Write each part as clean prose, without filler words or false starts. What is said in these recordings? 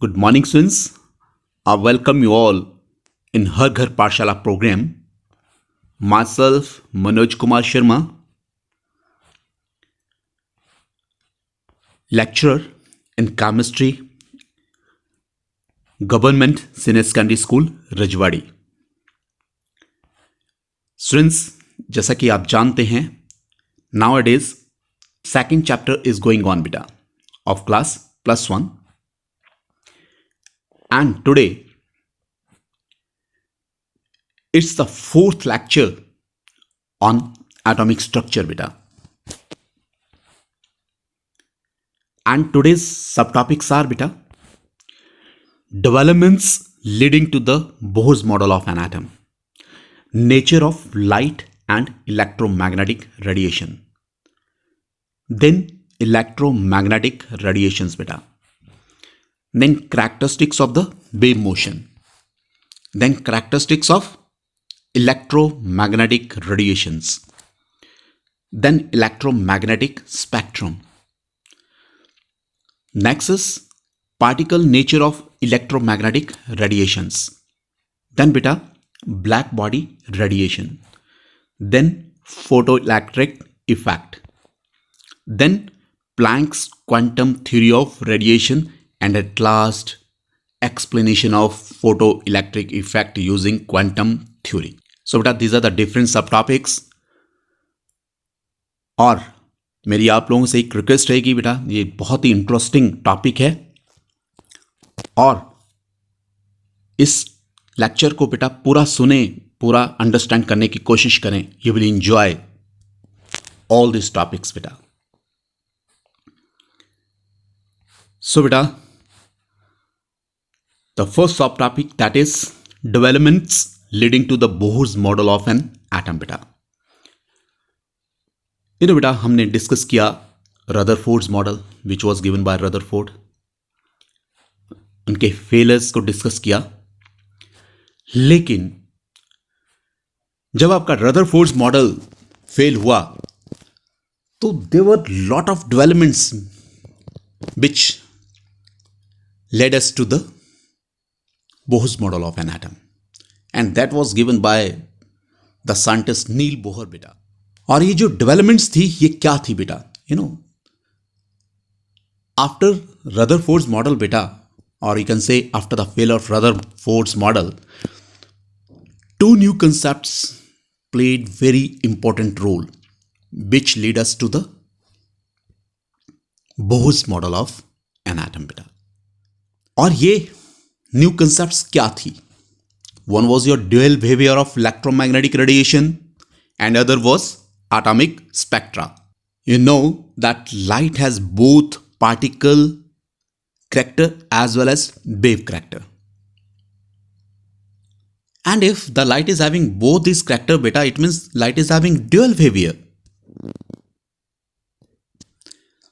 Good morning, students. I welcome you all in Har Ghar Pathshala program. Myself, Manoj Kumar Sharma, lecturer in chemistry, Government Senior Secondary School, Rajwadi. Students, जैसा कि आप जानते हैं, nowadays second chapter is going on beta of class +1, and today it's the fourth lecture on atomic structure beta. And today's subtopics are beta developments leading to the Bohr's model of an atom, nature of light and electromagnetic radiation, then electromagnetic radiations beta, then characteristics of the wave motion, then characteristics of electromagnetic radiations, then electromagnetic spectrum. Next is particle nature of electromagnetic radiations, then beta black body radiation, then photoelectric effect, then Planck's quantum theory of radiation, and at last explanation of photoelectric effect using quantum theory. So beta these are the different subtopics. और मेरी आप लोगों से एक request रहेगी बेटा, ये बहुत ही इंटरेस्टिंग टॉपिक है और इस लेक्चर को बेटा पूरा सुने, पूरा अंडरस्टैंड करने की कोशिश करें. You will enjoy all this topics बेटा. सो बेटा the first subtopic, that is developments leading to the Bohr's model of an atom beta. बेटा हमने डिस्कस किया Rutherford's model which was given by Rutherford, उनके फेलियर्स को discuss किया. लेकिन जब आपका रदरफोर्ड्स मॉडल फेल हुआ तो there were lot of developments which led us to the Bohr's model of an atom, and that was given by the scientist Neil Bohr बेटा. और ये जो डेवलपमेंट्स थी ये क्या थी बेटा? आफ्टर रदरफोर्ड्स मॉडल बेटा, और यू कैन से after the fell off Rutherford's model, two new concepts played very important role which lead us to the Bohr's model of an atom बेटा. और ये न्यू कंसेप्ट्स क्या थी? One was your dual behaviour of electromagnetic radiation and other was atomic spectra. You know that light has both particle character as well as wave character, and if the light is having both these character beta, it means light is having dual behavior.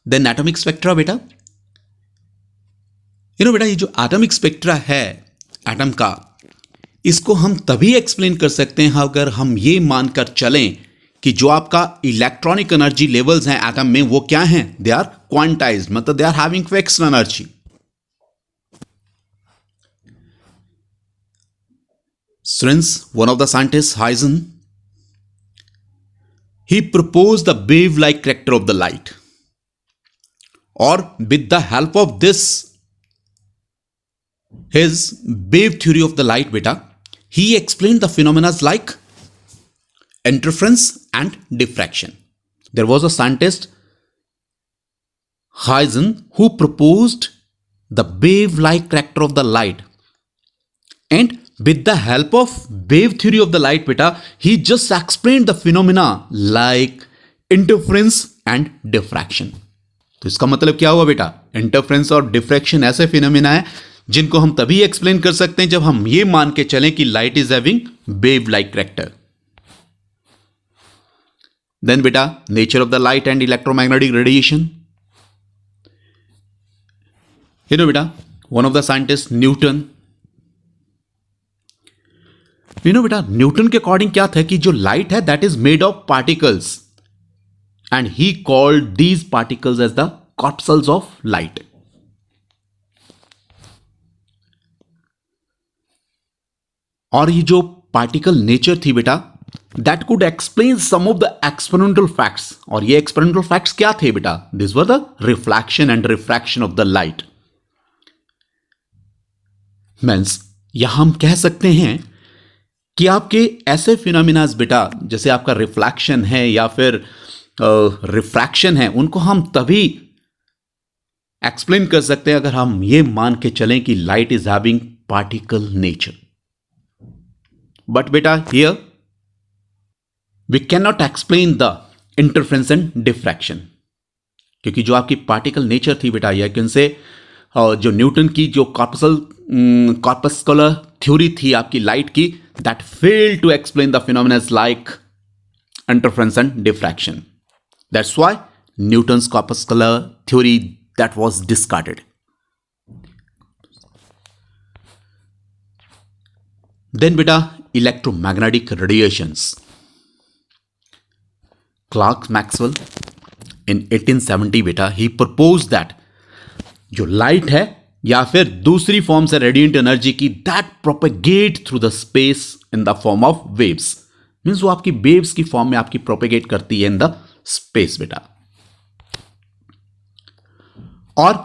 Then atomic spectra beta, बेटा ये जो atomic spectra है atom का, इसको हम तभी explain कर सकते हैं अगर हम ये मानकर चलें कि जो आपका इलेक्ट्रॉनिक एनर्जी लेवल्स हैं एटम में वो क्या हैं? दे आर क्वांटाइज्ड, मतलब they are having fixed energy. Since one of the scientists, Hyzen, he proposed the wave-like character of the light, or with the help of this his wave theory of the light beta, he explained the phenomena like interference and diffraction. There was a scientist, Hyzen, who proposed the wave-like character of the light, and with the help of wave theory of the light beta, he just explained the phenomena like interference and diffraction. तो इसका मतलब क्या हुआ बेटा? Interference और diffraction ऐसे phenomena है जिनको हम तभी एक्सप्लेन कर सकते हैं जब हम ये मान के चलें कि light is having wave like character. Then बेटा nature of the light and electromagnetic radiation. बेटा one of the scientist Newton, बेटा न्यूटन के अकॉर्डिंग क्या था कि जो लाइट है that is made of particles, and he called these particles as the corpuscles of light. और ये जो पार्टिकल नेचर थी बेटा, that could explain some of the experimental facts. और ये एक्सपेरिमेंटल फैक्ट्स क्या थे बेटा? This were the reflection and refraction of the light. Means यहां हम कह सकते हैं कि आपके ऐसे फिनोमिनाज बेटा, जैसे आपका रिफ्लैक्शन है या फिर रिफ्रैक्शन है, उनको हम तभी एक्सप्लेन कर सकते हैं अगर हम ये मान के चलें कि light is having particle nature. But बेटा here we can not explain the interference and diffraction, क्योंकि जो आपकी पार्टिकल नेचर थी बेटा, या कि से जो न्यूटन की जो कॉर्पस्कुलर थ्योरी थी आपकी लाइट की, that failed to explain the phenomenas like interference and diffraction. That's why Newton's corpuscular theory that was discarded. Then beta, electromagnetic radiations. Clerk Maxwell in 1870 बेटा, he proposed that जो light है या फिर दूसरी form से radiant energy की, that propagate through the space in the form of waves. Means वो आपकी वेव्स की फॉर्म में आपकी प्रोपेगेट करती है इन द स्पेस बेटा। और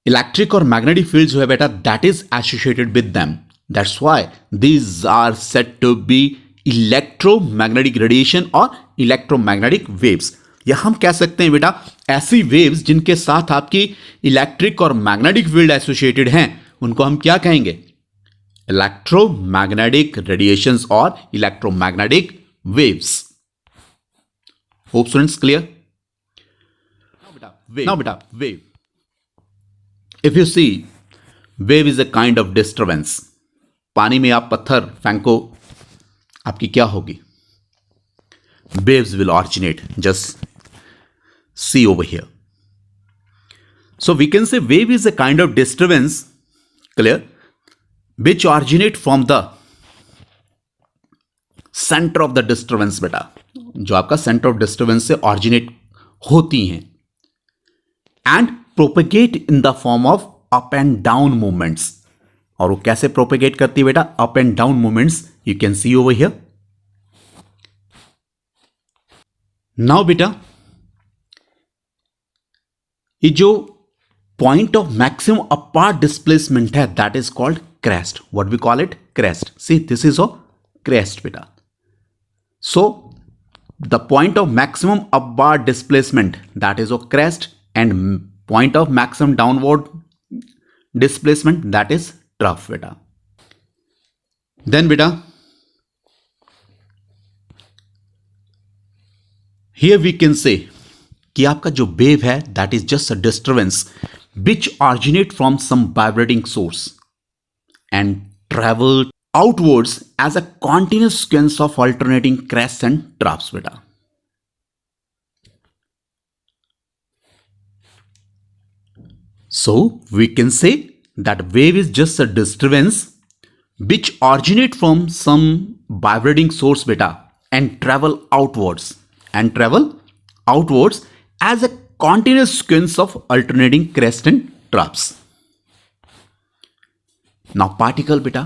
इलेक्ट्रिक और मैग्नेटिक फील्ड जो है बेटा, that is associated with them. That's why these are said to be electromagnetic radiation और इलेक्ट्रोमैग्नेटिक वेव्स। या हम कह सकते हैं बेटा, ऐसी वेव्स जिनके साथ आपकी इलेक्ट्रिक और मैग्नेटिक फील्ड एसोसिएटेड हैं, उनको हम क्या कहेंगे? इलेक्ट्रोमैग्नेटिक रेडिएशंस और electromagnetic waves. Hope students clear? Now beta, wave. If you see, wave is a kind of disturbance. पानी में आप पत्थर फेंको, आपकी क्या होगी? Waves will originate. Just see over here. So we can say wave is a kind of disturbance, clear, which originate from the center of the disturbance बेटा, जो आपका center of disturbance से originate होती हैं, and propagate in the form of up and down movements. और वो कैसे propagate करती है बेटा? Up and down movements you can see over here. Now बेटा, ये जो point of maximum apart displacement है, that is called crest. What we call it? Crest. See, this is a crest बेटा. So the point of maximum upward displacement, that is a crest, and point of maximum downward displacement, that is trough beta. Then beta, here we can say कि आपका जो wave है, that is just a disturbance which originate from some vibrating source and travel outwards as a continuous sequence of alternating crests and troughs beta. So we can say that wave is just a disturbance which originate from some vibrating source beta and travel outwards as a continuous sequence of alternating crests and troughs. Now particle beta,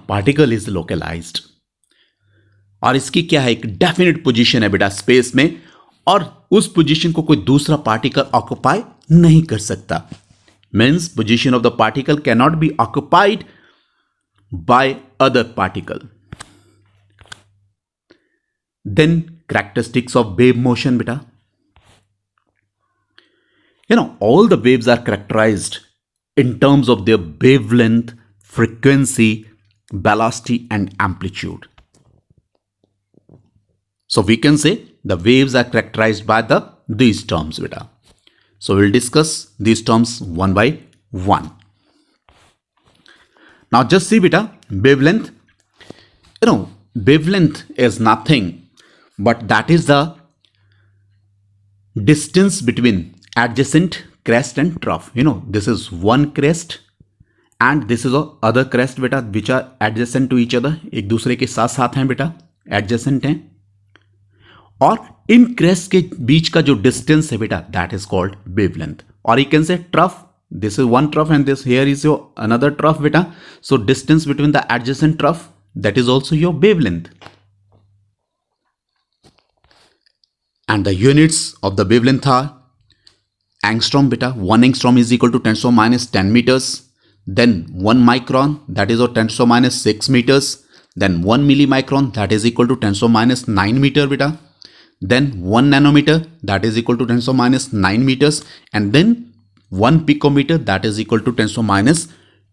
particle is localized और इसकी क्या है? एक definite position है बेटा space में, और उस पोजीशन को कोई दूसरा पार्टिकल ऑक्युपाई नहीं कर सकता। Means position of the particle cannot be occupied by other particle. Then characteristics of wave motion beta. All the waves are characterized in terms of their wavelength, frequency, velocity and amplitude. So we can say the waves are characterized by these terms beta. So we'll discuss these terms one by one. Now just see beta, wavelength. Wavelength is nothing but that is the distance between adjacent crest and trough. This is one crest and this is a other crest beta, which are adjacent to each other. एक दूसरे के साथ साथ हैं बेटा, adjacent हैं, और इन crest के बीच का जो डिस्टेंस है बेटा, दैट इज कॉल्ड वेवलेंथ। और यू कैन से trough this is one trough and this here is your another trough beta. So distance between the adjacent trough, that is also your wavelength. And the units of the wavelength are angstrom beta. 1 angstrom is equal to 10 to the minus 10 meters. Then 1 micron, that is 10 to the minus 6 meters. Then 1 millimicron, that is equal to 10 to the minus 9 meter beta. Then 1 nanometer, that is equal to 10 to the minus 9 meters. And then 1 picometer, that is equal to 10 to the minus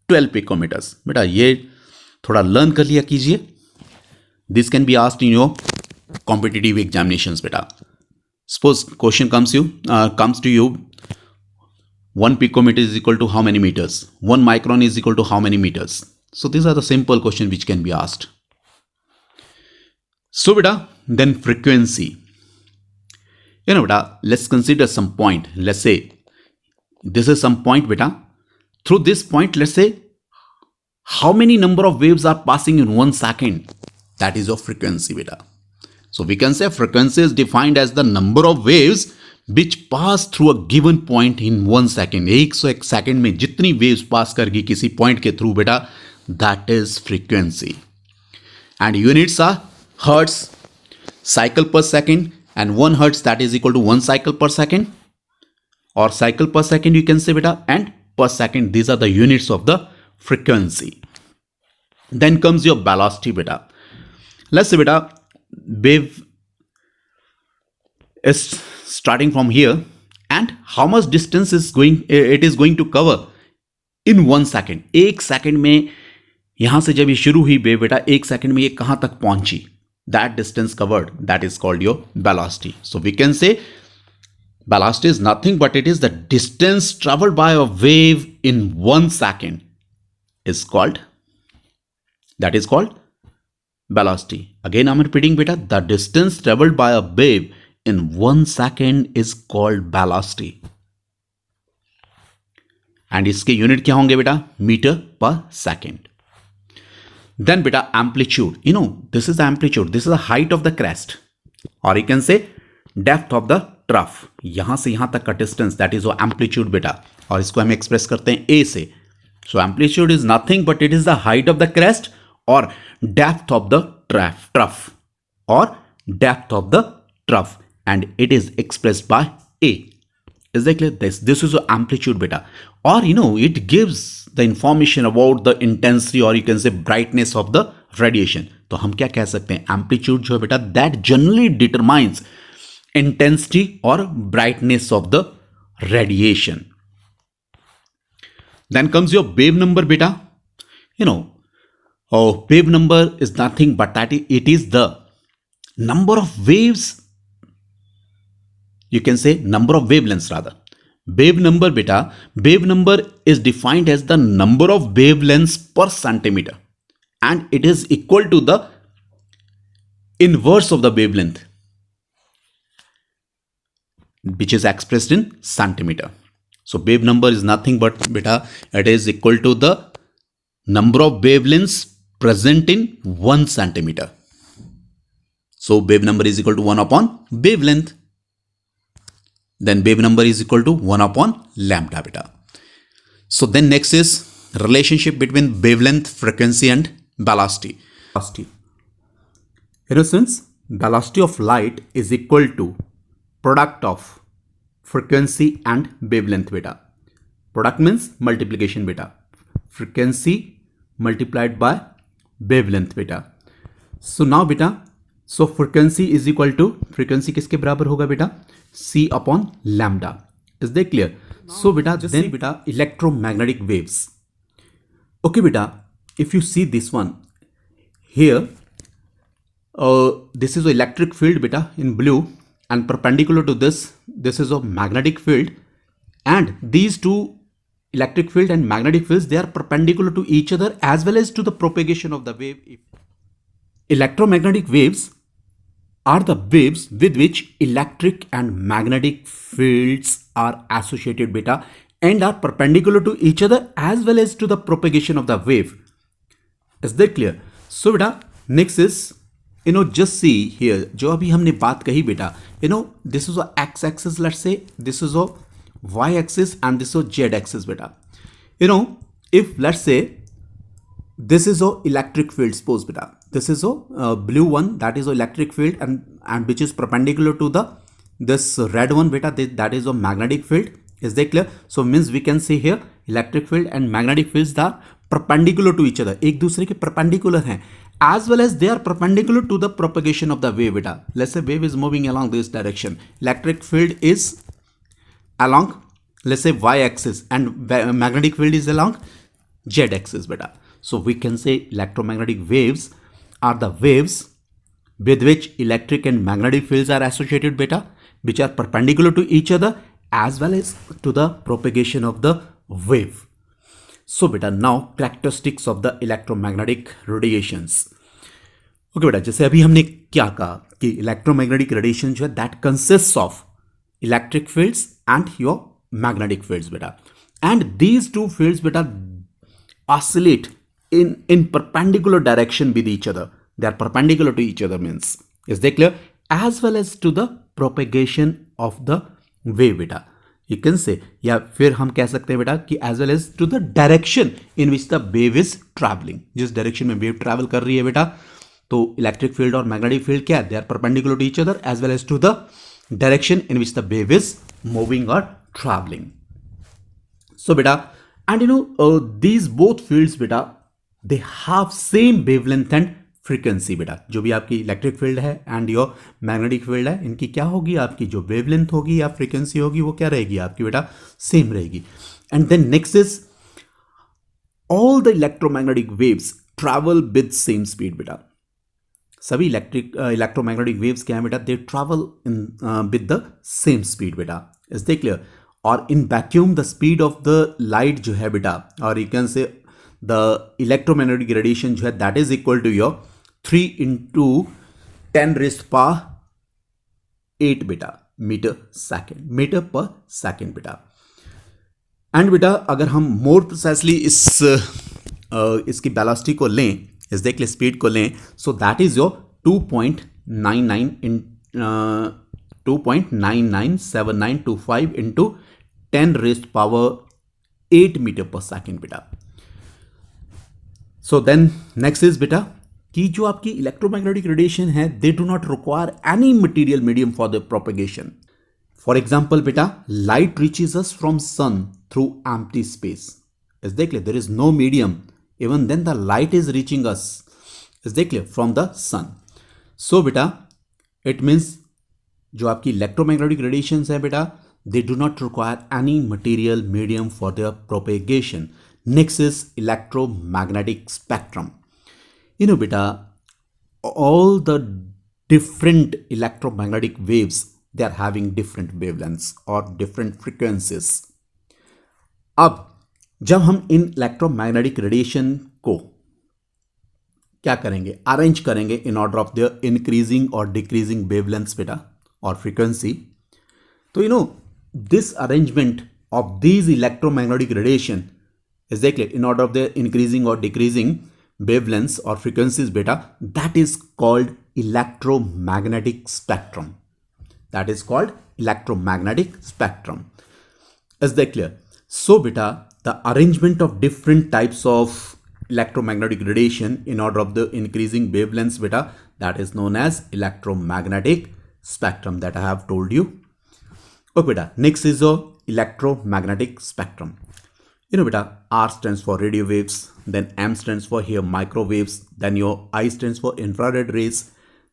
12 picometers. बेटा ये थोड़ा learn कर लिया कीजिए. This can be asked in your competitive examinations बेटा. Suppose question comes to you, 1 picometer is equal to how many meters? 1 micron is equal to how many meters? So these are the simple questions which can be asked. So beta, then frequency. Beta, let's consider some point. Let's say this is some point beta. Through this point, let's say how many number of waves are passing in 1 second? That is your frequency beta. So we can say frequency is defined as the number of waves which pass through a given point in 1 second. 101 second में जितनी waves pass करगी किसी point के through बेटा, that is frequency. And units are hertz, cycle per second, and 1 hertz that is equal to 1 cycle per second, or cycle per second you can say beta, and per second. These are the units of the frequency. Then comes your velocity beta. Let's say beta, wave is starting from here, and how much distance it is going to cover in 1 second. 1 second में यहां से जब ये शुरू हुई wave बेटा, 1 second में ये कहां तक पहुंची, that distance covered, that is called your velocity. So we can say velocity is nothing but it is the distance traveled by a wave in 1 second is called, that is called velocity. Again I'm repeating beta, the distance traveled by a wave in 1 second is called velocity. And इसके unit क्या होंगे बेटा? Metre पर second. Then beta, amplitude. This is the amplitude. This is the height of the crest, or you can say depth of the trough. यहां से यहां तक का distance, that is amplitude beta. और इसको हम एक्सप्रेस करते हैं A से. So amplitude is nothing but it is the height of the crest or depth of the trough, or depth of the trough, and it is expressed by A. Is that clear? This is the amplitude beta. Or it gives the information about the intensity, or you can say brightness of the radiation. तो हम क्या कह सकते हैं? Amplitude जो है बेटा, that generally determines intensity or brightness of the radiation. Then comes your wave number beta. Wave number is nothing but that it is the number of waves, you can say number of wavelengths rather. Wave number beta, wave number is defined as the number of wavelengths per centimeter, and it is equal to the inverse of the wavelength, which is expressed in centimeter. So wave number is nothing but beta, it is equal to the number of wavelengths present in 1 centimeter. So wave number is equal to 1 upon wavelength. Then wave number is equal to 1 upon lambda beta. So then next is relationship between wavelength, frequency and velocity. Since velocity of light is equal to product of frequency and wavelength beta. Product means multiplication beta. Frequency multiplied by wavelength beta. So now beta, so frequency is equal to, frequency किसके बराबर होगा बेटा? C upon lambda. Is that clear? So beta, then beta, electromagnetic waves. Okay beta, if you see this one here, this is an electric field beta in blue, and perpendicular to this is a magnetic field, and these two electric field and magnetic fields, they are perpendicular to each other as well as to the propagation of the wave. Electromagnetic waves are the waves with which electric and magnetic fields are associated beta, and are perpendicular to each other as well as to the propagation of the wave. Is that clear? So beta, next is just see here, जो अभी हमने बात कही बेटा, this is a x-axis, let's say this is a y axis and this is z axis beta. If let's say this is a electric field, suppose beta, this is a blue one, that is a electric field, and which is perpendicular to the this red one beta, that is a magnetic field. Is that clear? So means we can say here electric field and magnetic fields are perpendicular to each other, एक दूसरे के perpendicular हैं, as well as they are perpendicular to the propagation of the wave beta. Let's say wave is moving along this direction, electric field is along, let's say, y axis, and magnetic field is along z axis beta. So we can say electromagnetic waves are the waves with which electric and magnetic fields are associated beta, which are perpendicular to each other as well as to the propagation of the wave. So beta, now characteristics of the electromagnetic radiations. Okay बेटा, जैसे अभी हमने क्या कहा कि electromagnetic radiation जो है that consists of electric fields and your magnetic fields beta, and these two fields beta oscillate in perpendicular direction with each other. They are perpendicular to each other, means, is that clear? As well as to the propagation of the wave beta. You can say, या फिर हम कह सकते हैं बेटा कि as well as to the direction in which the wave is traveling. जिस direction में वेव ट्रैवल कर रही है बेटा, तो इलेक्ट्रिक फील्ड और मैग्नेटिक फील्ड क्या है? They are perpendicular to each other as well as to the direction in which the wave is moving or traveling. So beta, and these both fields beta, they have same wavelength and frequency बेटा. जो भी आपकी electric field है and your magnetic field है, इनकी क्या होगी? आपकी जो वेवलेंथ होगी या फ्रीक्वेंसी होगी वो क्या रहेगी आपकी बेटा? सेम रहेगी. And then next is all the electromagnetic waves travel with same speed बेटा. सभी इलेक्ट्रोमैग्नेटिक वेव्स क्या है बेटा? They travel in with the same speed बेटा. Is they clear? और in vacuum the speed of the light जो है बेटा, और you can say the electromagnetic radiation जो है that is equal to your 3 into 10 raised power 8 बेटा metre पर सेकेंड बेटा. एंड बेटा अगर हम मोर प्रिसाइसली इसकी वेलोसिटी को लें, इस देख ले स्पीड को लें, so that is your 2.997925 into 10 raised power 8 meter पर सेकेंड बेटा. सो देन नेक्स्ट इज बेटा कि जो आपकी इलेक्ट्रोमैग्नेटिक रेडिएशन है they do not require any material medium for the propagation. For example बेटा, light reaches us from sun through empty space. Is देख ले, there is no medium, even then the light is reaching us, is देख ले, from the सन. सो बेटा it means जो आपकी electromagnetic radiation है बेटा, दे do not require any material medium for the propagation. Next is electromagnetic spectrum. Beta, all the different electromagnetic waves, they are having different wavelengths or different frequencies. अब जब हम इन electromagnetic radiation को क्या करेंगे? Arrange करेंगे in order of their increasing और decreasing wavelengths बेटा और फ्रीक्वेंसी. तो this arrangement of these electromagnetic radiation is देख in order of their increasing और decreasing wavelengths or frequencies beta, that is called electromagnetic spectrum. That is called electromagnetic spectrum. Is that clear? So beta, the arrangement of different types of electromagnetic radiation in order of the increasing wavelengths beta, that is known as electromagnetic spectrum that I have told you. Okay beta, next is the electromagnetic spectrum. Beta, R stands for radio waves, then M stands for here microwaves, then your I stands for infrared rays,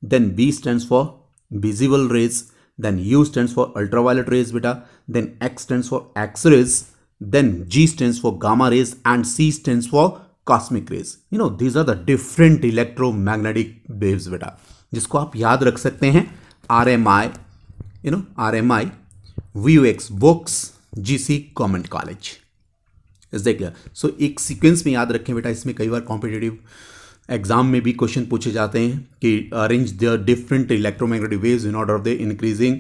then V stands for visible rays, then U stands for ultraviolet rays beta, then X stands for X-rays, then G stands for gamma rays, and C stands for cosmic rays. These are the different electromagnetic waves beta, जिसको आप याद रख सकते हैं RMI, RMI, VUX, VOX, GC, Government College. Is that clear? So एक sequence में याद रखें बेटा, इसमें कई बार कॉम्पिटिटिव एग्जाम में भी क्वेश्चन पूछे जाते हैं कि arrange the different electromagnetic waves in order of the increasing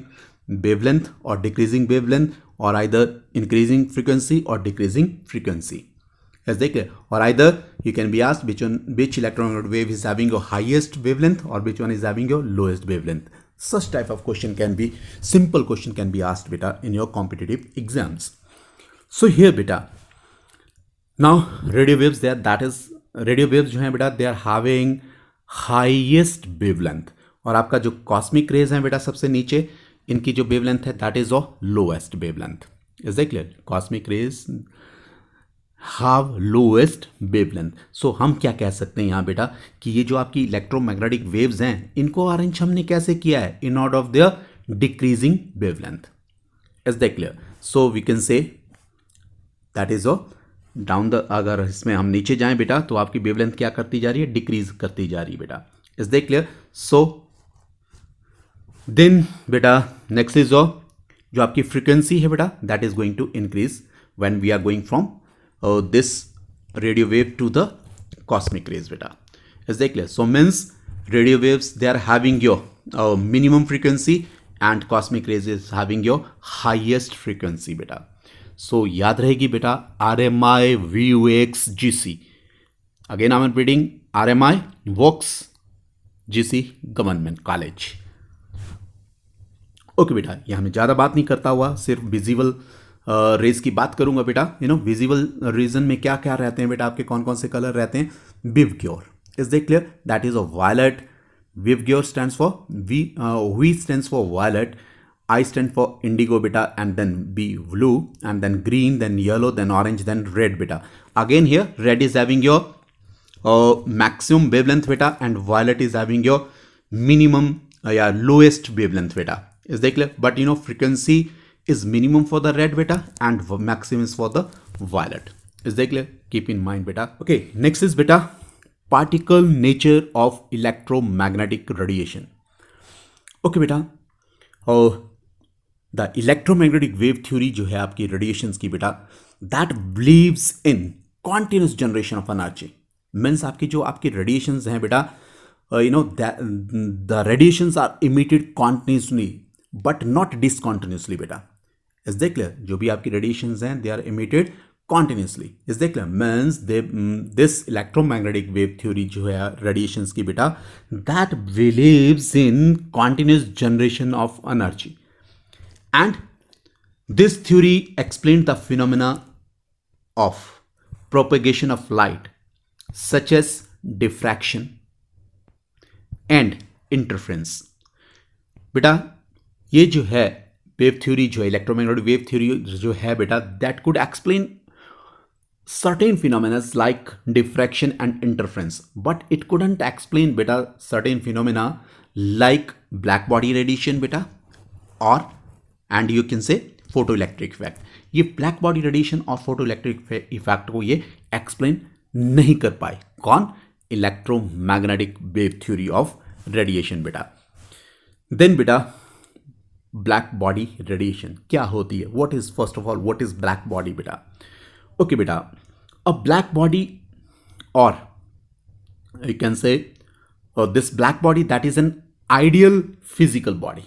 wavelength और डिक्रीजिंग वेवलेंथ, और आइदर इंक्रीजिंग फ्रीक्वेंसी और decreasing frequency. Is that clear? और either you can be asked which electromagnetic wave is having your highest wavelength और which one is having your lowest wavelength. Such type of question can be, simple question can be asked beta in your competitive exams. So here beta, now radio waves there, that is radio waves जो हैं बेटा they are having highest wavelength, और आपका जो cosmic rays हैं बेटा सबसे नीचे, इनकी जो wavelength है that is of lowest wavelength. Is that clear? Cosmic rays have lowest wavelength. So हम क्या कह सकते हैं यहाँ बेटा कि ये जो आपकी इलेक्ट्रोमैग्नेटिक वेव्स हैं इनको अरेंज हमने कैसे किया है, in order of their decreasing wavelength. Is that clear? So we can say that is a down the, अगर इसमें हम नीचे जाएं बेटा तो आपकी वेवलेंथ क्या करती जा रही है, डिक्रीज करती जा रही है बेटा. Is that clear? So then बेटा नेक्स्ट इज जो आपकी फ्रीक्वेंसी है बेटा that is going to increase when we are going from this radio wave to the cosmic rays beta. Is that clear? So means radio waves they are having your minimum frequency and cosmic rays is having your highest frequency beta. So याद रहेगी बेटा RMI VOX GC. Again I'm repeating RMI VOX GC Government College. Okay बेटा, यहाँ में ज़्यादा बात नहीं करता हुआ, सिर्फ विजिबल रेज की बात करूंगा बेटा. विजिबल रीजन में क्या क्या रहते हैं बेटा, आपके कौन कौन से कलर रहते हैं. विवग्योर, is that clear? That is a violet. विवग्योर stands for V stands for violet, I stand for indigo बेटा, and then B blue, and then green, then yellow, then orange, then red बेटा. Again here red is having your maximum wavelength बेटा, and violet is having your minimum या lowest wavelength बेटा. Is that clear? But frequency is minimum for the red beta and maximum is for the violet. Is that clear? Keep in mind beta. Okay, next is beta particle nature of electromagnetic radiation. Okay beta, the electromagnetic wave theory जो है आपकी radiations की बेटा, that believes in continuous generation of energy. Means आपकी जो आपकी radiations हैं बेटा, the radiations are emitted continuously but not discontinuously beta. Is that clear? जो भी आपकी radiations हैं they are emitted continuously. Is that clear? Means this electromagnetic wave theory जो है radiations की बेटा, that believes in continuous generation of energy, and this theory explained the phenomena of propagation of light such as diffraction and interference. बेटा ये जो है wave theory जो है इलेक्ट्रोमैग्नेटिक वेव थ्योरी जो है बेटा, that could explain certain phenomena like diffraction and interference, but it couldn't explain beta certain phenomena like black body radiation beta, or and you can say photoelectric effect. ये black body radiation और photoelectric effect को ये explain नहीं कर पाए. कौन? Electromagnetic wave theory of radiation बेटा. Then बेटा ब्लैक बॉडी रेडिएशन क्या होती है? What is, first of all what is black body बेटा? ओके बेटा, अ ब्लैक बॉडी, और यू कैन से this black body that is an ideal physical body.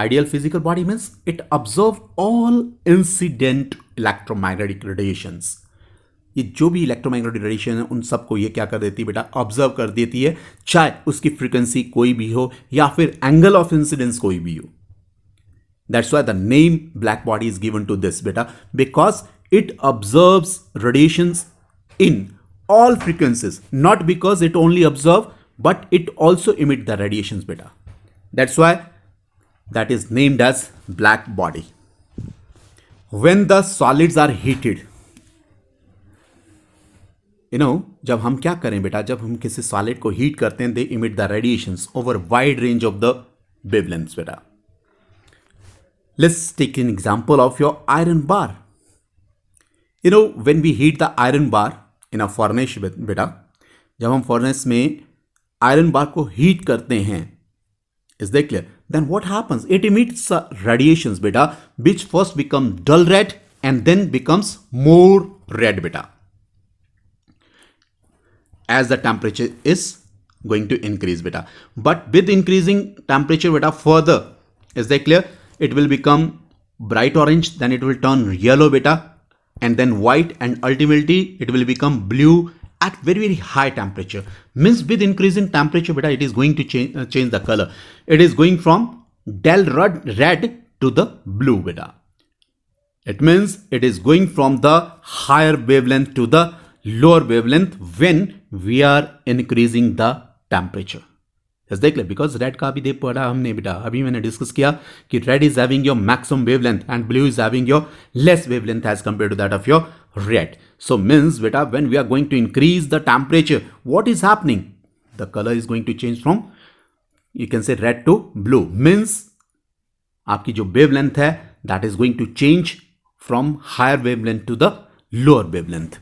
Ideal physical body means it absorb all incident electromagnetic radiations. ये जो भी electromagnetic radiation है उन सबको ये क्या कर देती है बेटा, ऑब्जर्व कर देती है, चाहे उसकी फ्रीक्वेंसी कोई भी हो या फिर एंगल ऑफ इंसिडेंस कोई भी हो. That's why the name black body is given to this बेटा, because it observes radiations in all frequencies, not because it only observe but it also emit the radiations बेटा. That's why that is named as black body. When the solids are heated, जब हम क्या करें बेटा, जब हम किसी solid को हीट करते हैं, they emit the radiations over wide range of the wavelengths बेटा. Let's take an example of your iron bar. When we heat the iron bar in a furnace बेटा, जब हम furnace में iron bar को heat करते हैं, is that clear? Then what happens? It emits radiations beta, which first become dull red and then becomes more red beta as the temperature is going to increase beta. But with increasing temperature beta further, is that clear? It will become bright orange, then it will turn yellow beta, and then white, and ultimately it will become blue at very high temperature. Means with increase in temperature, beta, it is going to change the color. It is going from dull red to the blue, beta. It means it is going from the higher wavelength to the lower wavelength when we are increasing the temperature. देख ले, because red का भी देख पढ़ा हमने बेटा, अभी मैंने डिस्कस किया कि red is having your maximum wavelength and blue is having your less wavelength as compare to that of your red. So means बेटा when we are going to increase the temperature, what is happening, the colour is going to change from, you can say red to blue. Means आपकी जो wavelength है that is going to change from higher wavelength to the lower wavelength.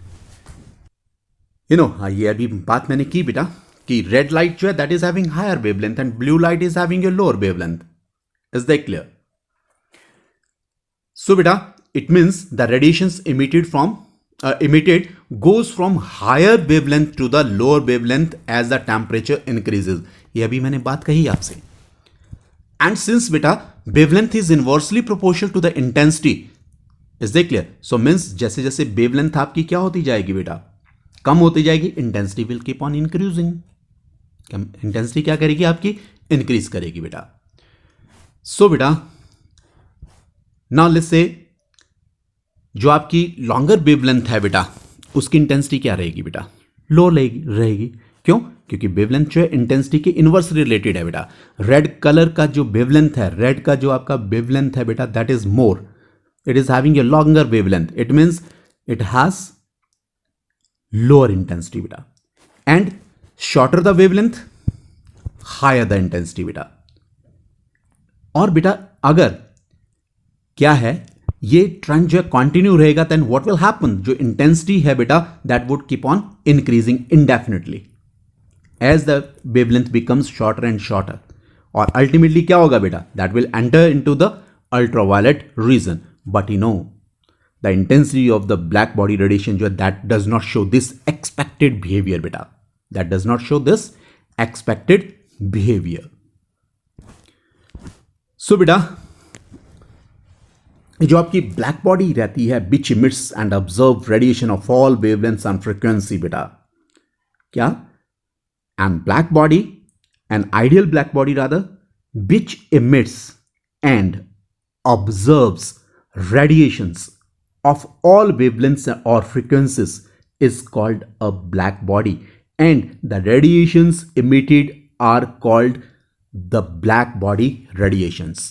You no, ये अभी बात मैंने की बेटा कि रेड लाइट जो है that is having higher wavelength and blue light is having your lower wavelength. Is that clear? So बेटा it means the radiations emitted goes from higher wavelength to the lower wavelength as the temperature increases. ये अभी मैंने बात कही आपसे. And since बेटा wavelength is inversely proportional to the intensity, is that clear? So means जैसे जैसे wavelength आपकी क्या होती जाएगी बेटा, कम होती जाएगी, intensity will keep on increasing. Intensity क्या करेगी आपकी, इंक्रीज करेगी बेटा. सो बेटा नाउ लेट्स से जो आपकी लॉन्गर वेवलेंथ है बेटा उसकी इंटेंसिटी क्या रहेगी बेटा, लो रहेगी. क्यों? क्योंकि वेवलेंथ जो है इंटेंसिटी के इनवर्स रिलेटेड है बेटा. रेड कलर का जो वेवलेंथ है, रेड का जो आपका वेवलेंथ है बेटा that is more, it is having a longer wavelength, it means it has lower intensity बेटा. And shorter the wavelength higher the intensity बेटा. और बेटा अगर क्या है ये ट्रेंड जो है कंटिन्यू रहेगा देन व्हाट विल हैपन, जो इंटेंसिटी है बेटा that would keep on increasing indefinitely as the wavelength becomes shorter and shorter. और अल्टीमेटली क्या होगा बेटा, that will enter into the ultraviolet region. But you know the intensity of the black body radiation जो है that does not show this expected behaviour बेटा, that does not show this expected behavior. So बेटा जो आपकी black body रहती है which emits and observe radiation of all wavelengths and frequency बेटा, क्या, and black body, an ideal black body rather, which emits and observes radiations of all wavelengths or frequencies is called a black body. And the radiations emitted are called the black body radiations.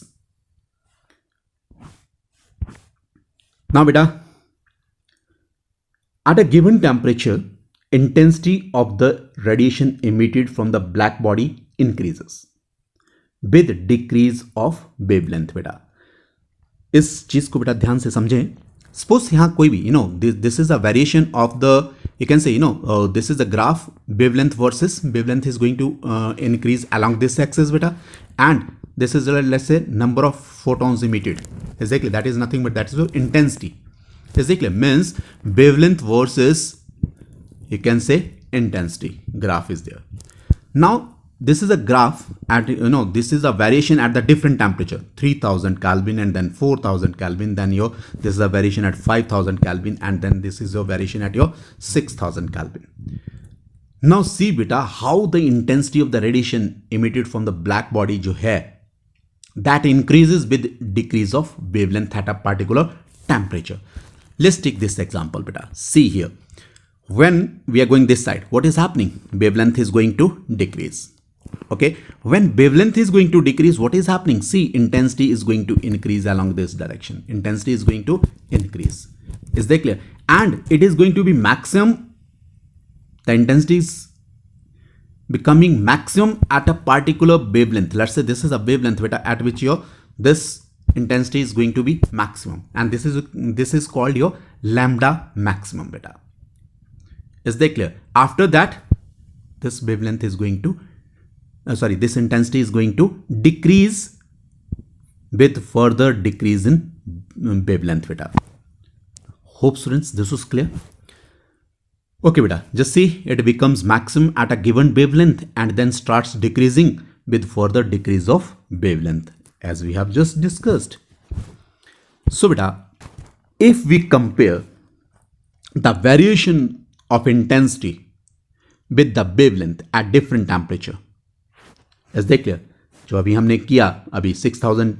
Now beta, at a given temperature, intensity of the radiation emitted from the black body increases with decrease of wavelength beta. इस चीज को बेटा ध्यान से समझें. Suppose यहाँ कोई भी this is a variation of the, you can say this is the graph wavelength versus wavelength is going to increase along this axis beta, and this is let's say number of photons emitted. Exactly, that is nothing but that is your intensity. Exactly, means wavelength versus you can say intensity graph is there. Now this is a graph at this is a variation at the different temperature, 3000 Kelvin and then 4000 Kelvin, then this is a variation at 5000 Kelvin, and then this is your variation at your 6000 Kelvin. Now see beta how the intensity of the radiation emitted from the black body जो है that increases with decrease of wavelength at a particular temperature. Let's take this example beta. See here, when we are going this side, what is happening, wavelength is going to decrease. Okay, when wavelength is going to decrease, what is happening, see intensity is going to increase along this direction, intensity is going to increase. Is that clear? And it is going to be maximum, the intensity is becoming maximum at a particular wavelength. Let's say this is a wavelength beta at which this intensity is going to be maximum, and this is called your lambda maximum beta. Is that clear? After that this wavelength is going to this intensity is going to decrease with further decrease in wavelength beta. Hope students this was clear. Okay beta, just see it becomes maximum at a given wavelength and then starts decreasing with further decrease of wavelength as we have just discussed. So beta, if we compare the variation of intensity with the wavelength at different temperature. Is that clear? जो अभी हमने किया, अभी 6000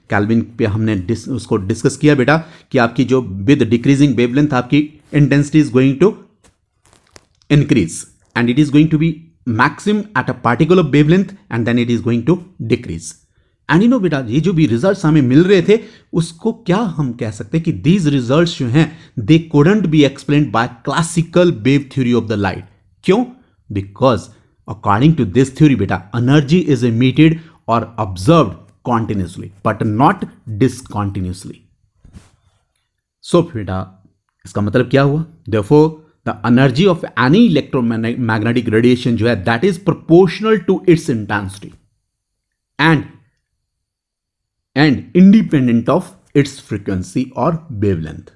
kelvin पे हमने उसको discuss किया बेटा कि आपकी जो विद डिक्रीजिंग वेवलेंथ आपकी intensity is going to increase and it is going to be maximum at a particular wavelength and then it is going to decrease. And you know बेटा, ये जो भी रिजल्ट्स हमें मिल रहे थे उसको क्या हम कह सकते हैं कि दीज रिजल्ट्स जो हैं they couldn't be explained by classical wave theory of the light. क्यों? Because according to this theory बेटा, energy is emitted or observed continuously but not discontinuously. So बेटा इसका मतलब क्या हुआ? Therefore the energy of any electromagnetic radiation जो है that is proportional to its intensity and independent of its frequency or wavelength.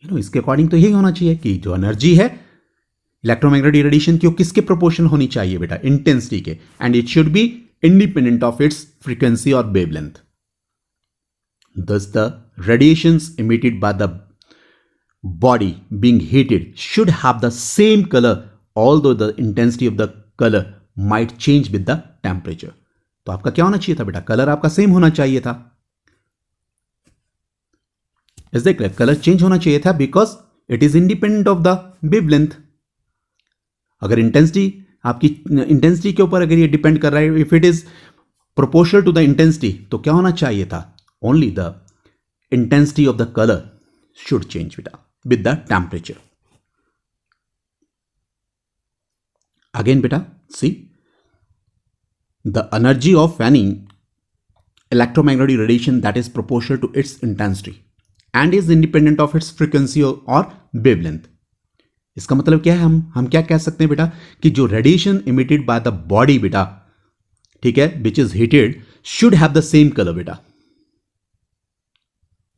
You know, इसके according तो यही होना चाहिए कि जो एनर्जी है इलेक्ट्रोमैग्नेटिक रेडिएशन की वो किसके प्रोपोर्शनल होनी चाहिए बेटा? इंटेंसिटी के. And it should be independent of its frequency or wavelength. Thus, the radiations emitted by the body being heated should have the same color, although the intensity of the color might change with the temperature. तो आपका क्या होना चाहिए था बेटा? Colour आपका same होना चाहिए था. Is that clear? Colour change होना चाहिए था because it is independent of the wavelength. अगर इंटेंसिटी आपकी इंटेंसिटी के ऊपर अगर ये डिपेंड कर रहा है, if it is proportional to the intensity, तो क्या होना चाहिए था? Only the intensity of the colour should change बेटा विद द टेम्परेचर. अगेन बेटा see, the energy of any electromagnetic radiation that is proportional to its intensity and is independent of its frequency और wavelength. इसका मतलब क्या है? हम क्या कह सकते हैं बेटा कि जो radiation emitted by the body बेटा, ठीक है, which is heated, should have the same colour बेटा,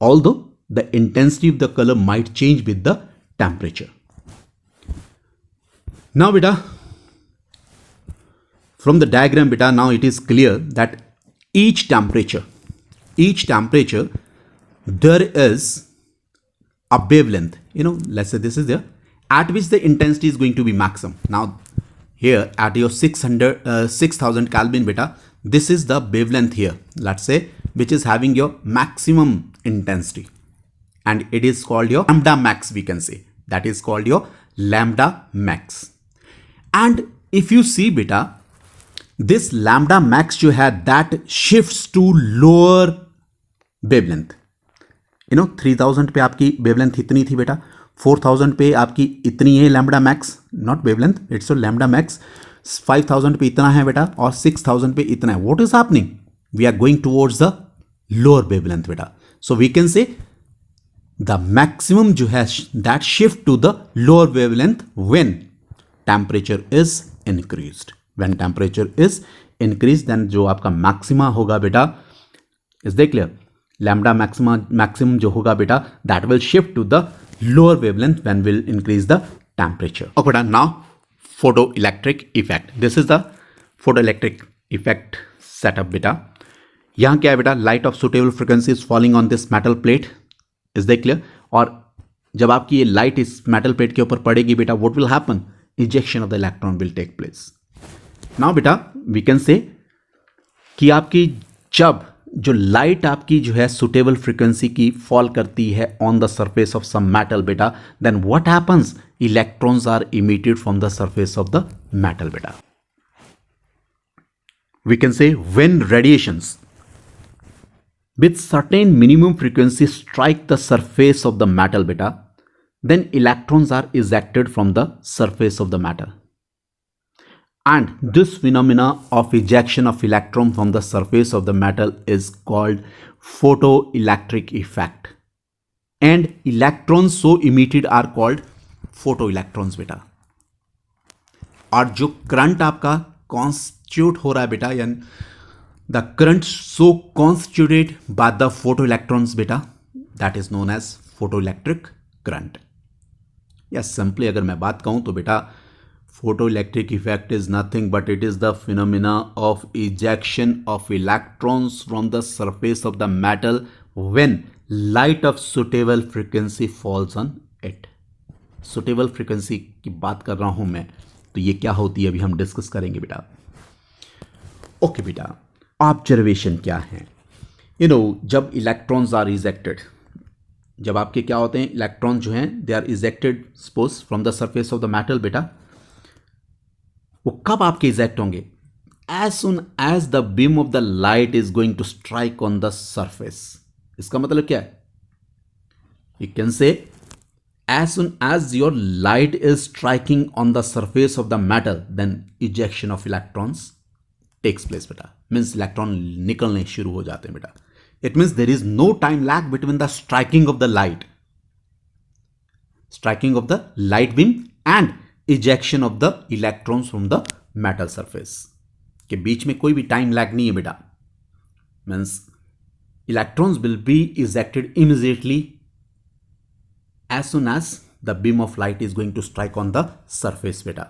although the intensity of the colour might change with the temperature. Now बेटा फ्रॉम द डायग्राम बेटा, now it is clear that each temperature there is a wavelength, you know, let's say this is there, at which the intensity is going to be maximum. Now here at your 6000 Kelvin beta, this is the wavelength here, let's say, which is having your maximum intensity and it is called your lambda max. We can say that is called your lambda max. And if you see beta, this lambda max जो है that shifts to lower wavelength. You know 3000 पे आपकी wavelength इतनी थी बेटा, 4000 पे आपकी इतनी है lambda max, not wavelength, it's lambda max. 5000 पे इतना है बेटा और 6000 पे इतना है. What is happening? We are going towards the lower wavelength बेटा. So we can say the maximum जो है that shift to the lower wavelength when temperature is increased. When temperature is increase then जो आपका maxima होगा बेटा, is that clear? Lambda maximum जो होगा बेटा that will shift to the lower wavelength when will increase the temperature. Okay बेटा, now photoelectric effect. This is the photoelectric effect setup बेटा. यहाँ क्या है बेटा? Light of suitable frequency is falling on this metal plate. Is that clear? और जब आपकी ये लाइट इस मेटल प्लेट के ऊपर पड़ेगी बेटा, what will happen? Ejection of the electron will take place. Now बेटा we can say कि आपकी जब जो लाइट आपकी जो है सुटेबल फ्रीक्वेंसी की फॉल करती है on the surface of some metal बेटा, then what happens? Electrons are emitted from the surface of the metal बेटा. We can say when radiations with certain minimum frequency strike the surface of the metal beta, then electrons are ejected from the surface of the metal. And this phenomena of ejection of electron from the surface of the metal is called photoelectric effect. And electrons so emitted are called photoelectrons बेटा. और जो current आपका constitute हो रहा है बेटा, यानी the current so constituted by the photoelectrons beta, that is known as photoelectric current. Yes, simply अगर मैं बात कहूँ तो बेटा photoelectric effect is nothing but it is the phenomena of ejection of electrons from the surface of the metal when light of suitable frequency falls on it. Suitable frequency की बात कर रहा हूं मैं, तो ये क्या होती है अभी हम डिस्कस करेंगे बेटा। ओके बेटा, ऑब्जर्वेशन क्या है? जब इलेक्ट्रॉन्स आर इजेक्टेड, जब आपके क्या होते हैं इलेक्ट्रॉन जो हैं they are ejected suppose from the surface of the metal बेटा, वो कब आपके इजेक्ट होंगे? As soon as the beam of the light is going to strike on the surface. इसका मतलब क्या है? You can say as soon as your light is striking on the surface of the metal, then ejection of electrons takes place बेटा। Means electron निकलने शुरू हो जाते हैं बेटा। It means there is no time lag between the striking of the light beam and ejection of the electrons from the metal surface के बीच में कोई भी टाइम लैग नहीं है बेटा। Means electrons will be ejected immediately as soon as the beam of light is going to strike on the surface beta.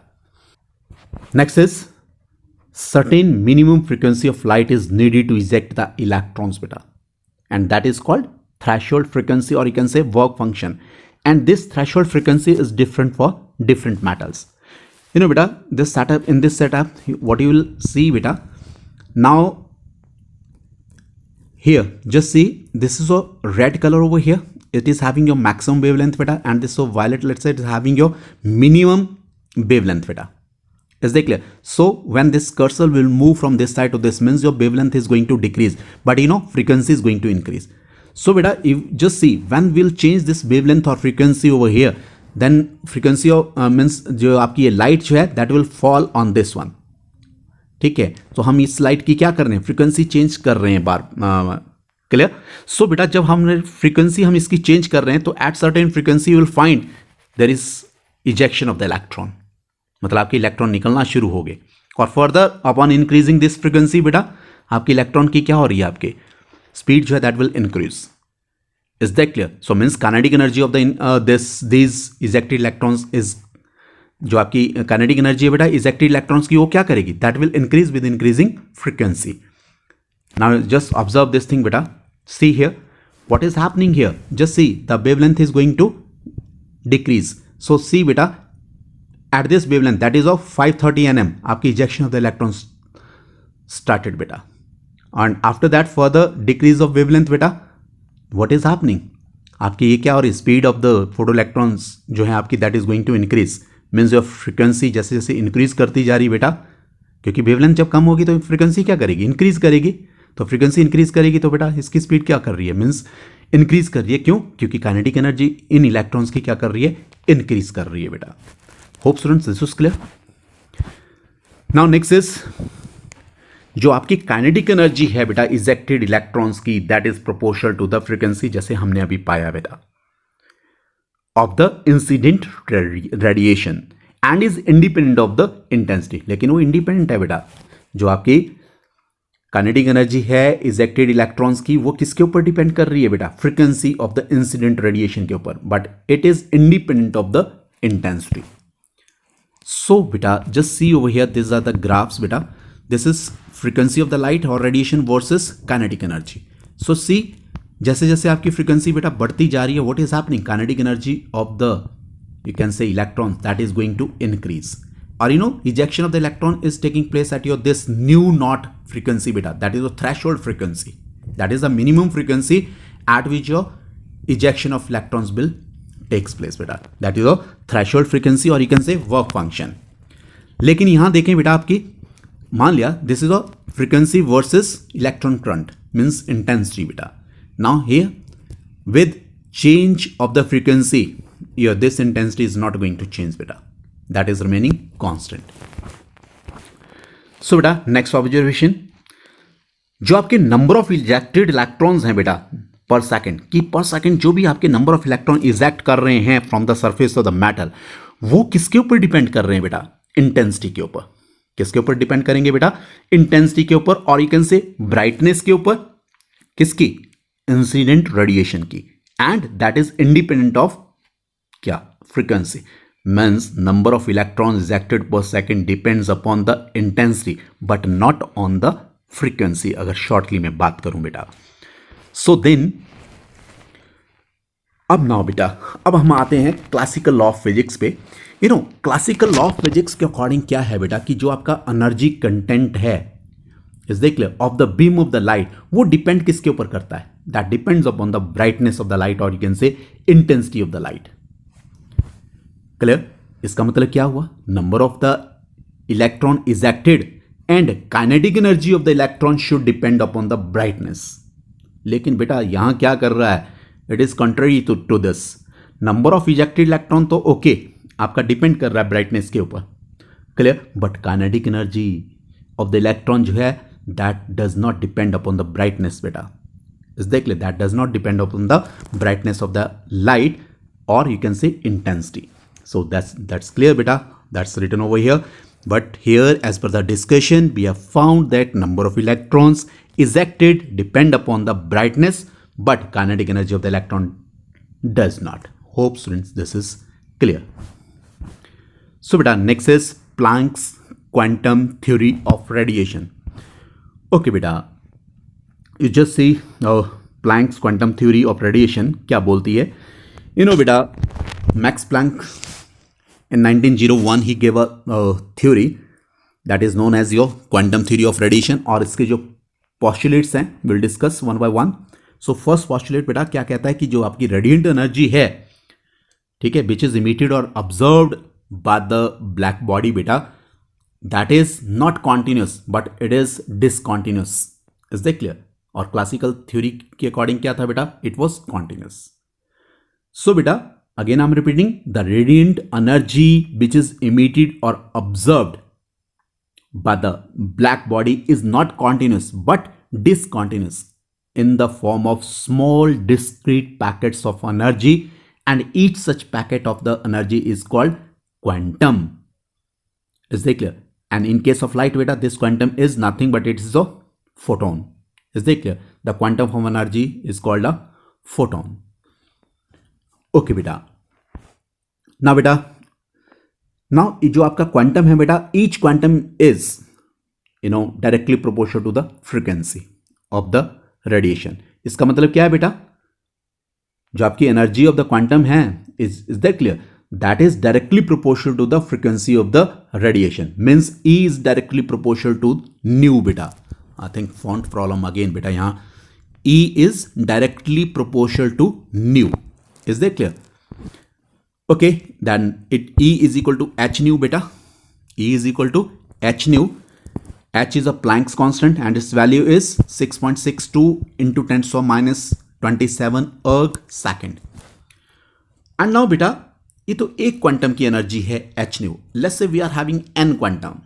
Next is certain minimum frequency of light is needed to eject the electrons beta, and that is called threshold frequency, or you can say work function. And this threshold frequency is different for different metals. Beta, in this setup what you will see beta, now here just see this is a red color over here, it is having your maximum wavelength beta, and this so violet, let's say, it is having your minimum wavelength beta. Is that clear? So when this cursor will move from this side to this, means your wavelength is going to decrease, but frequency is going to increase. So beta, you just see when we'll change this wavelength or frequency over here, then frequency of means जो आपकी ये light जो है that will fall on this one. ठीक है, तो हम इस लाइट की क्या कर रहे हैं, फ्रीक्वेंसी चेंज कर रहे हैं बार। क्लियर? सो बेटा, जब हमने फ्रीक्वेंसी हम इसकी चेंज कर रहे हैं तो at certain frequency you will find there is ejection of the electron, मतलब आपके इलेक्ट्रॉन निकलना शुरू हो गए। और further upon increasing this frequency बेटा, आपके इलेक्ट्रॉन की क्या हो रही है, आपके स्पीड जो है that will increase. Is that clear? So means kinetic energy of the this ejected electrons is, जो आपकी काइनेटिक एनर्जी है बेटा इजेक्टेड इलेक्ट्रॉन्स की, वो क्या करेगी, that will increase with increasing frequency. Now just observe this thing beta, see here what is happening here, just see the wavelength is going to decrease. So see beta, at this wavelength that is of 530 nm आपकी ejection of the electrons started beta, and after that further decrease of wavelength beta, what is happening, आपकी ये क्या हो रही है, speed of the photoelectrons जो है आपकी that is going to increase, means your frequency जैसे जैसे increase करती जा रही बेटा, क्योंकि wavelength जब कम होगी तो frequency क्या करेगी, इंक्रीज करेगी। तो फ्रीक्वेंसी इंक्रीज करेगी तो बेटा इसकी स्पीड क्या कर रही है, मींस इंक्रीज कर रही है। क्यों? क्योंकि काइनेटिक एनर्जी इन इलेक्ट्रॉन्स की क्या कर रही है, इंक्रीज कर रही है बेटा। Hope students this is clear. Now next is जो आपकी काइनेटिक एनर्जी है बेटा इजेक्टेड इलेक्ट्रॉन्स की, that is proportional to the frequency, जैसे हमने अभी पाया बेटा, of the incident radiation and is independent of the intensity. लेकिन वो इंडिपेंडेंट है बेटा, जो आपकी काइनेटिक एनर्जी है इजेक्टेड इलेक्ट्रॉन्स की, वो किसके ऊपर डिपेंड कर रही है बेटा, frequency of the incident radiation के ऊपर, but it is independent of the intensity. So बेटा just see over here, this are the graphs बेटा, this is frequency of the light और radiation versus kinetic energy. So see जैसे जैसे आपकी frequency बेटा बढ़ती जा रही है, what is happening, kinetic energy of the you can say electrons that is going to increase, or ejection of the electron is taking place at your this nu naught frequency beta, that is a threshold frequency, that is the minimum frequency at which your ejection of electrons will takes place beta, that is a threshold frequency, or you can say work function। लेकिन यहां देखें बेटा, आपकी मान लिया this is a frequency versus electron current means intensity बेटा। Now here with change of the frequency, your this intensity is not going to change beta, that is remaining constant। so beta next observation, जो आपके number of ejected electrons हैं बेटा पर second की, पर second जो भी आपके नंबर ऑफ इलेक्ट्रॉन इजेक्ट कर रहे हैं from the surface of the metal, वो किसके ऊपर डिपेंड कर रहे हैं बेटा, इंटेंसिटी के ऊपर। किसके ऊपर डिपेंड करेंगे बेटा, इंटेंसिटी के ऊपर, और यू कैन से ब्राइटनेस के ऊपर, किसकी, इंसिडेंट रेडिएशन की, and that is independent of क्या, frequency. means number of electrons ejected per second depends upon the intensity but not on the frequency, अगर shortly मैं बात करूं बेटा। so then अब नाउ बेटा, अब हम आते हैं क्लासिकल लॉ ऑफ फिजिक्स पे। क्लासिकल लॉ ऑफ फिजिक्स के अकॉर्डिंग क्या है बेटा कि जो आपका एनर्जी कंटेंट है, इज देख clear, of the beam of the light, वो डिपेंड किसके ऊपर करता है? That depends upon the brightness of the light, और you can say intensity of the light. Clear? इसका मतलब क्या हुआ? Number of the electron ejected and kinetic energy of the electron should depend upon the brightness. लेकिन बेटा यहां क्या कर रहा है? It is contrary to this. Number of ejected electron तो ओके आपका डिपेंड कर रहा है ब्राइटनेस के ऊपर, clear, but kinetic energy of the electron जो है that does not depend upon the brightness बेटा। इस देख ले, that does not depend upon the brightness of the light, और you can say intensity. So that's clear beta, that's written over here. But here as per the discussion we have found that number of electrons ejected depend upon the brightness, but kinetic energy of the electron does not. Hope students this is clear. So beta, next is Planck's quantum theory of radiation. Okay beta, you just see Planck's quantum theory of radiation क्या बोलती है? Beta, Max Planck in 1901 he gave a theory that is known as your quantum theory of radiation, और इसके जो postulates हैं we'll discuss one by one. So first postulate बेटा क्या कहता है कि जो आपकी radiant energy है, ठीक है, which is emitted or observed by the black body बेटा, that is not continuous but it is discontinuous. Is that clear? और classical theory के according क्या था बेटा? It was continuous. So beta, again I'm repeating, the radiant energy which is emitted or observed by the black body is not continuous but discontinuous in the form of small discrete packets of energy, and each such packet of the energy is called quantum. Is that clear? And in case of light beta, this quantum is nothing but it is a photon. Is that clear? The quantum of energy is called a photon. Okay बेटा, ना बेटा, now जो आपका quantum है बेटा, each quantum is directly proportional to the frequency of the radiation. इसका मतलब क्या है बेटा? जो आपकी एनर्जी ऑफ द क्वांटम है is that clear? That is directly proportional to the frequency of the radiation. Means E is directly proportional to nu बेटा. I think font problem again बेटा, यहां E is directly proportional to new. Is that clear? Okay, then E is equal to h nu beta. E is equal to h nu. H is a Planck's constant and its value is 6.62 into 10 to the minus 27 erg second. And now beta, ये तो एक quantum की energy है h nu. Let's say we are having n quantum.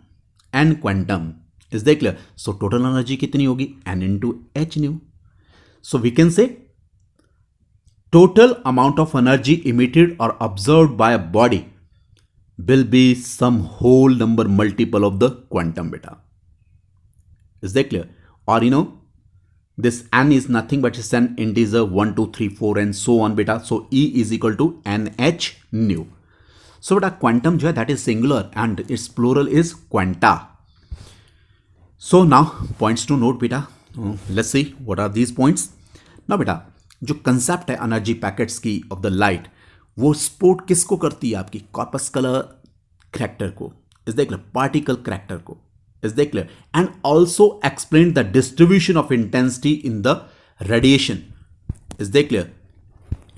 N quantum. Is that clear? So total energy कितनी होगी? N into h nu. So we can say total amount of energy emitted or observed by a body will be some whole number multiple of the quantum beta. Is that clear? Or this n is nothing but it's an integer 1 2 3 4 and so on beta. So E is equal to nh nu. So beta, quantum जो है that is singular and its plural is quanta. So now points to note beta. Let's see what are these points. Now beta, जो concept है energy packets की of the light, वो support किसको करती है? आपकी कॉर्पस्कुलर करैक्टर को. Is that clear? Particle character को. Is that clear? And also explain the distribution of intensity in the radiation. Is that clear?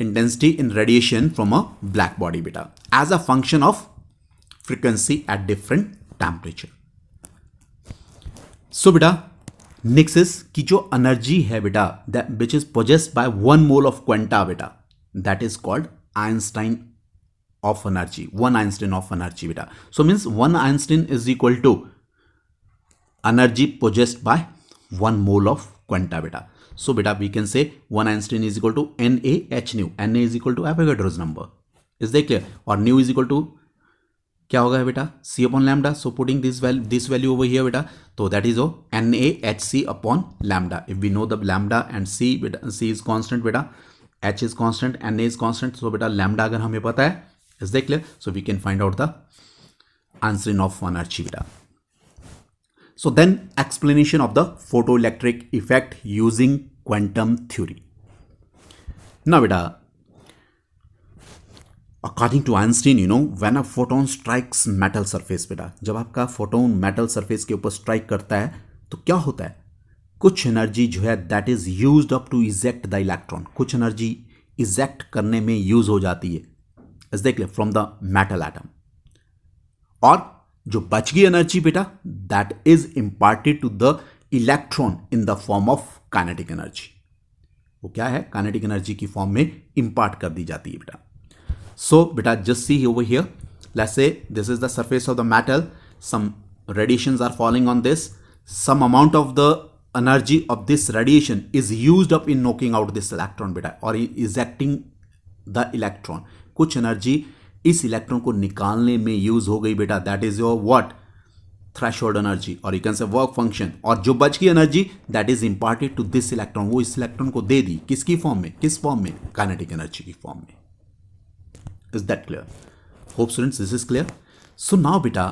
Intensity in radiation from a black body बेटा as a function of frequency at different temperature. So बेटा, next is कि जो energy है बेटा that which is possessed by 1 mole of quanta बेटा, that is called Einstein of energy. 1 Einstein of energy बेटा. So means 1 Einstein is equal to energy possessed by 1 mole of quanta बेटा. So बेटा we can say 1 Einstein is equal to NaH nu. Na is equal to Avogadro's number. Is that clear? और nu is equal to क्या होगा बेटा? C upon lambda. So putting this value over here beta, so that is NaHC upon lambda. If we know the lambda and C beta, C is constant beta, H is constant, Na is constant. So beta lambda अगर हमें पता है, is that clear? So we can find out the Einstein of energy beta. So then explanation of the photoelectric effect using quantum theory. Now beta, according to Einstein, when a photon strikes metal surface, बेटा जब आपका photon metal surface के ऊपर strike करता है तो क्या होता है, कुछ एनर्जी जो है that is used up to eject the electron, कुछ एनर्जी इजेक्ट करने में यूज हो जाती है, इस देख ले, फ्रॉम द मेटल एटम। और जो बच गई एनर्जी बेटा that is imparted to the electron in the form of kinetic energy, वो क्या है, काइनेटिक एनर्जी की फॉर्म में इंपार्ट कर दी जाती है बेटा। So beta, just see over here, let's say this is the surface of the metal, some radiations are falling on this, some amount of the energy of this radiation is used up in knocking out this electron beta, or ejecting the electron, कुछ energy इस electron को निकालने में use हो गई बेटा, that is your what, threshold energy, और you can say work function. और जो बच गई energy that is imparted to this electron, वो इस इलेक्ट्रॉन को दे दी, किसकी फॉर्म में, किस फॉर्म में, काइनेटिक एनर्जी की फॉर्म में। Is that clear? Hope students this is clear. So now बेटा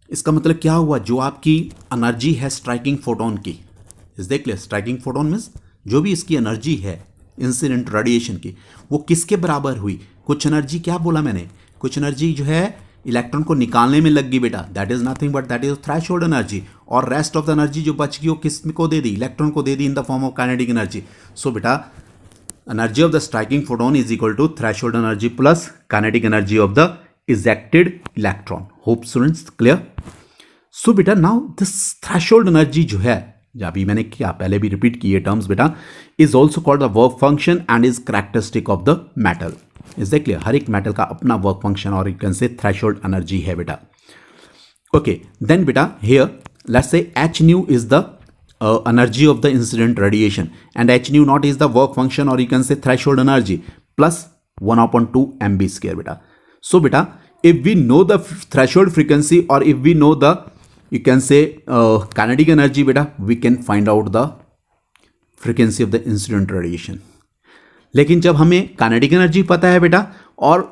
इसका मतलब क्या हुआ, जो आपकी एनर्जी है स्ट्राइकिंग फोटोन की, इस देख ले, स्ट्राइकिंग फोटोन मीन्स जो भी इसकी एनर्जी है इंसिडेंट रेडिएशन की, वो किसके बराबर हुई, कुछ एनर्जी, क्या बोला मैंने, कुछ एनर्जी जो है इलेक्ट्रॉन को निकालने में लग गई बेटा, that is nothing but that is threshold energy, और रेस्ट ऑफ द एनर्जी जो बच गई वो किस को दे दी, इलेक्ट्रॉन को दे दी in the form of kinetic energy. So बेटा energy of the striking photon is equal to threshold energy plus kinetic energy of the ejected electron. Hope students clear. So बेटा now this threshold energy जो है, अभी मैंने क्या पहले भी repeat किए टर्म्स बेटा, is also called the work function and is characteristic of the metal. Is that clear? हर एक मेटल का अपना वर्क फंक्शन और you can say threshold energy है बेटा। Okay, then बेटा here let's say h nu is the energy of the incident radiation and h nu naught is the work function or you can say threshold energy plus 1/2 mb square beta. So beta, if we know the threshold frequency or if we know the you can say kinetic energy beta, we can find out the frequency of the incident radiation. लेकिन जब हमें kinetic energy पता है बेटा और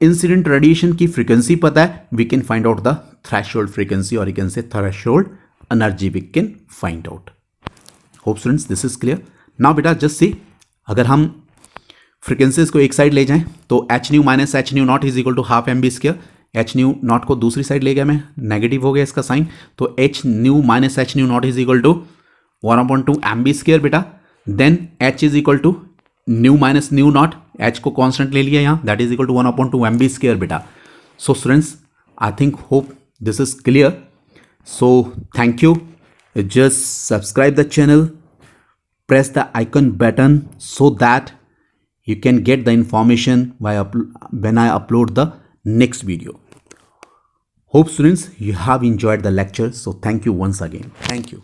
incident radiation की frequency पता है, we can find out the threshold frequency और you can say threshold energy we can find out. Hope students this is clear. Now बेटा जस्ट सी, अगर हम फ्रीक्वेंसीज को एक साइड ले जाएं तो H nu minus H nu not is equal to half M B square, H nu not को दूसरी साइड ले गया मैं, नेगेटिव हो गया इसका साइन, तो H nu minus H nu not is equal to 1/2 M B square बेटा। Then H is equal to nu minus nu not, H को कांस्टेंट ले लिया यहाँ, that is equal to 1/2 M B square बेटा। So students I think hope this is clear. So thank you. Just subscribe the channel, press the icon button so that you can get the information when I upload the next video. Hope students you have enjoyed the lecture. So thank you once again. Thank you.